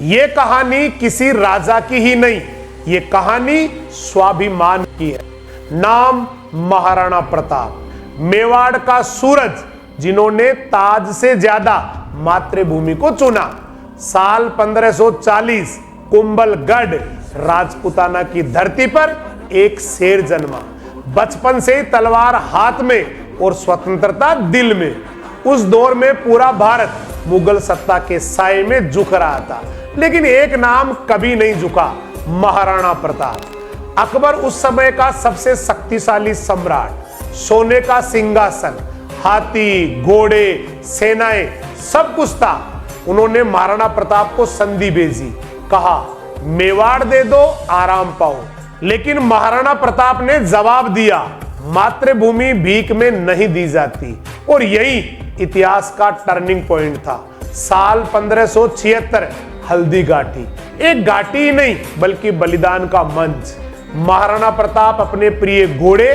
ये कहानी किसी राजा की ही नहीं, ये कहानी स्वाभिमान की है। नाम महाराणा प्रताप, मेवाड़ का सूरज, जिन्होंने ताज से ज्यादा मातृभूमि को चुना। साल 1540 कुंभलगढ़ राजपुताना की धरती पर एक शेर जन्मा। बचपन से तलवार हाथ में और स्वतंत्रता दिल में। उस दौर में पूरा भारत मुगल सत्ता के साए में झुक रहा था, लेकिन एक नाम कभी नहीं झुका, महाराणा प्रताप। अकबर उस समय का सबसे शक्तिशाली सम्राट। सोने का सिंहासन, हाथी, घोड़े, सेनाएं, सब कुछ था। उन्होंने महाराणा प्रताप को संधि भेजी, कहा मेवाड़ दे दो, आराम पाओ। लेकिन महाराणा प्रताप ने जवाब दिया, मातृभूमि भीख में नहीं दी जाती। और यही इतिहास का टर्निंग पॉइंट था। साल 1576 हल्दी घाटी, एक घाटी ही नहीं बल्कि बलिदान का मंच। महाराणा प्रताप अपने प्रिय घोड़े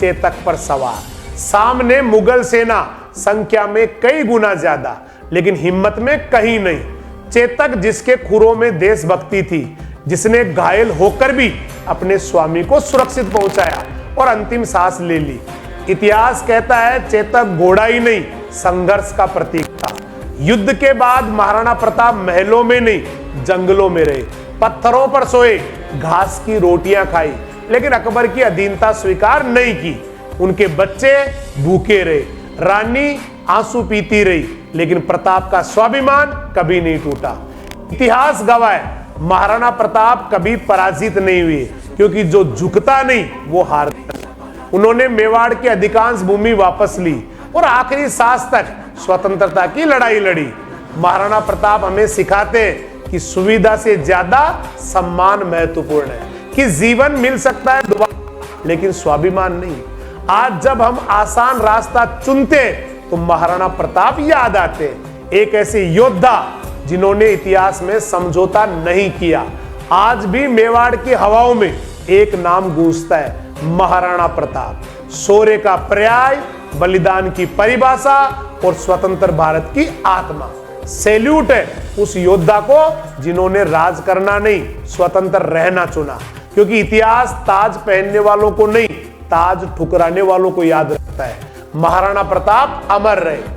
चेतक पर सवार, सामने मुगल सेना संख्या में कई गुना ज्यादा, लेकिन हिम्मत में कहीं नहीं। चेतक जिसके खुरों में देशभक्ति थी, जिसने घायल होकर भी अपने स्वामी को सुरक्षित पहुंचाया और अंतिम सांस ले ली। इतिहास कहता है चेतक घोड़ा ही नहीं, संघर्ष का प्रतीक था। युद्ध के बाद महाराणा प्रताप महलों में नहीं, जंगलों में रहे, पत्थरों पर सोए, घास की रोटियां खाई, लेकिन अकबर की अधीनता स्वीकार नहीं की। उनके बच्चे भूखे रहे, रानी आंसू पीती रही, लेकिन प्रताप का स्वाभिमान कभी नहीं टूटा। इतिहास गवाह है, महाराणा प्रताप कभी पराजित नहीं हुए, क्योंकि जो झुकता नहीं वो हारता। उन्होंने मेवाड़ की अधिकांश भूमि वापस ली और आखिरी सांस तक स्वतंत्रता की लड़ाई लड़ी। महाराणा प्रताप हमें सिखाते हैं कि सुविधा से ज्यादा सम्मान महत्वपूर्ण है, कि जीवन मिल सकता है दोबारा, लेकिन स्वाभिमान नहीं। आज जब हम आसान रास्ता चुनते तो महाराणा प्रताप याद आते, एक ऐसे योद्धा जिन्होंने इतिहास में समझौता नहीं किया। आज भी मेवाड़ की हवाओं में एक नाम गूंजता है, महाराणा प्रताप। शौर्य का पर्याय, बलिदान की परिभाषा और स्वतंत्र भारत की आत्मा। सैल्यूट है उस योद्धा को जिन्होंने राज करना नहीं, स्वतंत्र रहना चुना। क्योंकि इतिहास ताज पहनने वालों को नहीं, ताज ठुकराने वालों को याद रखता है। महाराणा प्रताप अमर रहे।